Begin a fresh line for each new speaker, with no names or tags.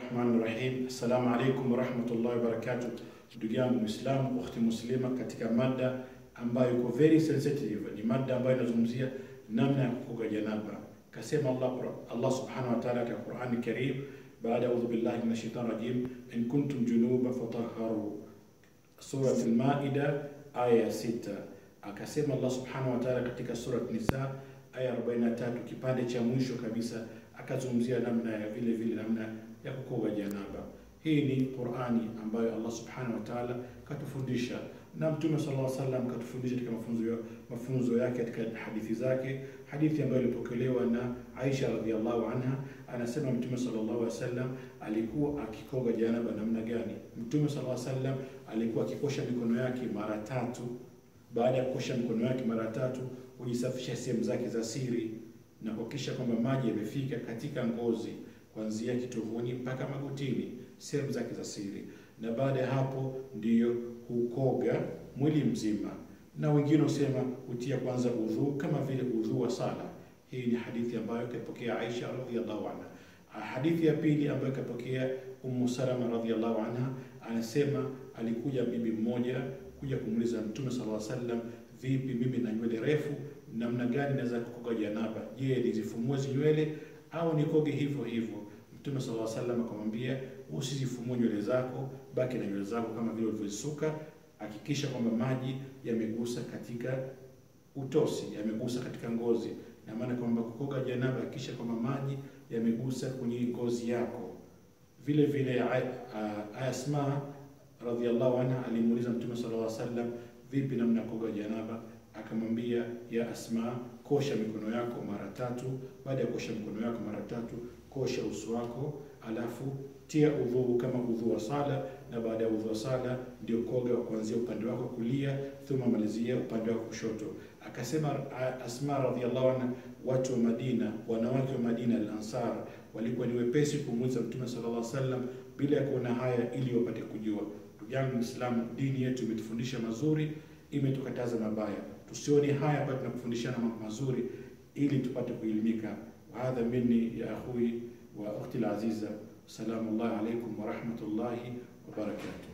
Bismillahirrahmanirrahim. Assalamu alaikum warahmatullahi wabarakatuh. Ndugu yangu Muislamu, ukhti muslima, katika mada ambayo iko very sensitive, ni mada ambayo inazungumzia namna ya kuoga janaba. Kasema Allah subhanahu wa ta'ala katika Qur'an Karim, baada a'udhu billahi minash shaitani rajim, in kuntum junuba fatahharu. Surah Al-Maida aya 6. Akasema Allah subhanahu wa ta'ala katika surah Nisa aya 43, kipande cha mwisho kabisa, akazungumzia namna ya vile namna ya kukoga janaba. Hii ni Qur'ani ambayo Allah subhanahu wa ta'ala katufundisha, na Mtume sallallahu alaihi wasallam katufundisha katika mafunzo yake katika hadithi zake. Hadithi ambayo ilipokelewa na Aisha radhiallahu anha, anasema Mtume sallallahu alaihi wasallam alikuwa akikoga janaba namna gani? Mtume sallallahu alaihi wasallam alikuwa akikosha mikono yake mara 3. Baada ya kukosha mikono yake mara 3, hujisafisha sehemu zake za siri na kuhakikisha kwamba maji yamefika katika ngozi kuanzia kitovuni mpaka magotini, sehemu zake za siri, na baada ya hapo ndiyo hukoga mwili mzima. Na wengine husema hutia kwanza udhu kama vile udhu wa sala. Hii ni hadithi ambayo kapokea Aisha radhiallahu anha. Hadithi ya pili ambayo kapokea Ummu Salama radhiallahu anha, anasema alikuja bibi mmoja kuja kumuuliza Mtume sallallahu alaihi wasallam, vipi mimi na nywele refu, namna gani naweza kukoga janaba? Je, nizifumue nywele au nikoge hivyo hivyo? Mtume sallallahu alaihi wasallam akamwambia, usizifumue nywele zako, baki na nywele zako kama vile ulivyozisuka. Hakikisha kwamba maji yamegusa katika utosi, yamegusa katika ngozi, na maana kwamba kukoga janaba, hakikisha kwamba maji yamegusa kwenye ngozi yako. Vile vile Asma radhiallahu anha alimuuliza Mtume sallallahu alaihi wasallam, vipi namna kukoga janaba? Akamwambia, ya Asma, kosha mikono yako mara 3. Baada ya kosha mikono yako mara 3, kosha uso wako, alafu tia udhu kama udhu wa sala, na baada ya udhu wa sala ndio koga kuanzia upande wako kulia, thumma malizia upande wako kushoto. Akasema Asma radhiallahu anha, watu wa Madina, wanawake wa Madina al-Ansar, walikuwa ni wepesi kumuuliza Mtume sallallahu alaihi wasallam bila kuona haya, ili wapate kujua. Ndugu yangu Muislamu, dini yetu imetufundisha mazuri, imetukataza mabaya. Tusione haya bali tunakufundishana mambo mazuri ili tupate kuelimika. Wa hadha minni ya akhui wa ukhti al-aziza. Assalamu alaikum wa rahmatullahi wa barakatuh.